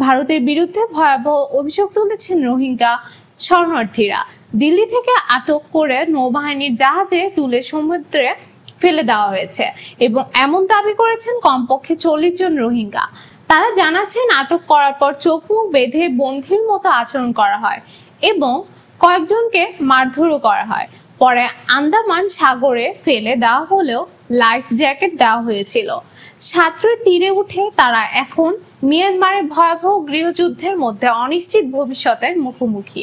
ভারতের বিরুদ্ধে ভয়াবহ অভিযোগ তুলেছেন রোহিঙ্গা শরণার্থীরা। দিল্লি থেকে আটক করে নৌবাহিনীর জাহাজে তুলে সমুদ্রে ফেলে দেওয়া হয়েছে এবং এমন দাবি করেছেন কমপক্ষে 40 জন রোহিঙ্গা। তারা জানাচ্ছেন আটক করার পর চোখ মুখ বেঁধে বন্দির মতো আচরণ করা হয় এবং কয়েকজনকে মারধরও করা হয়। পরে আন্দামান সাগরে ফেলে দেওয়া হলেও লাইফ জ্যাকেট দেওয়া হয়েছিল। সাঁতরে তীরে উঠে তারা এখন মিয়ানমারের ভয়াবহ গৃহযুদ্ধের মধ্যে অনিশ্চিত ভবিষ্যতের মুখোমুখি।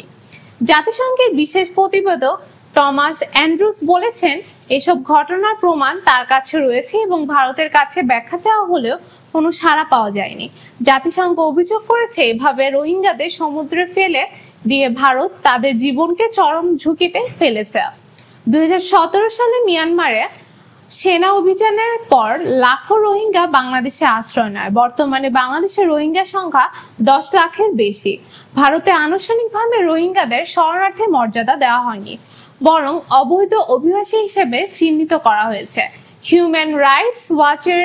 জাতিসংঘের বিশেষ প্রতিবেদক টমাস অ্যান্ড্রুস বলেছেন, এসব ঘটনার প্রমাণ তার কাছে রয়েছে এবং ভারতের কাছে ব্যাখ্যা চাওয়া হলেও কোনো সাড়া পাওয়া যায়নি। জাতিসংঘ অভিযোগ করেছে, এভাবে রোহিঙ্গাদের সমুদ্রে ফেলে দিয়ে ভারত তাদের জীবনকে চরম ঝুঁকিতে ফেলেছে। 2017 সালে মিয়ানমারে সেনা অভিযানের পর লাখো রোহিঙ্গা বাংলাদেশে আশ্রয় নেয়। বর্তমানে বাংলাদেশের রোহিঙ্গা সংখ্যা 10 লাখের বেশি। ভারতে আনুষ্ঠানিকভাবে রোহিঙ্গাদের শরণার্থী মর্যাদা দেওয়া হয়নি, বরং অবৈধ অভিবাসী হিসেবে চিহ্নিত করা হয়েছে। হিউম্যান রাইটস ওয়াচের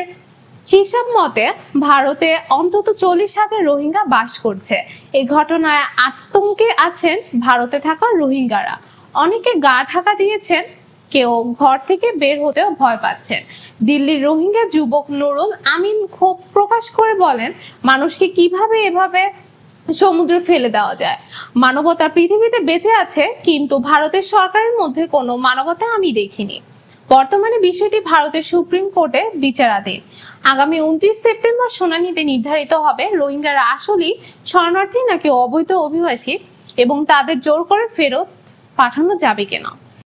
হিসাব মতে ভারতে অন্তত 40,000 রোহিঙ্গা বাস করছে। এই ঘটনায় আতঙ্কে আছেন ভারতে থাকা রোহিঙ্গারা। অনেকে গা ঢাকা দিয়েছেন, কেউ ঘর থেকে বের হতেও ভয় পাচ্ছেন। দিল্লির রোহিঙ্গা যুবক নুরুল আমিন ক্ষোভ প্রকাশ করে বলেন, মানুষকে কিভাবে এভাবে সমুদ্রে ফেলে দেওয়া যায়? মানবতা পৃথিবীতে বেঁচে আছে, কিন্তু ভারতের সরকারের মধ্যে কোনো মানবতা আমি দেখিনি। বর্তমানে বিষয়টি ভারতের সুপ্রিম কোর্টে বিচারাধীন। আগামী 29 সেপ্টেম্বর শুনানিতে নির্ধারিত হবে রোহিঙ্গারা আসলেই শরণার্থী নাকি অবৈধ অভিবাসী এবং তাদের জোর করে ফেরত পাঠানো যাবে কিনা।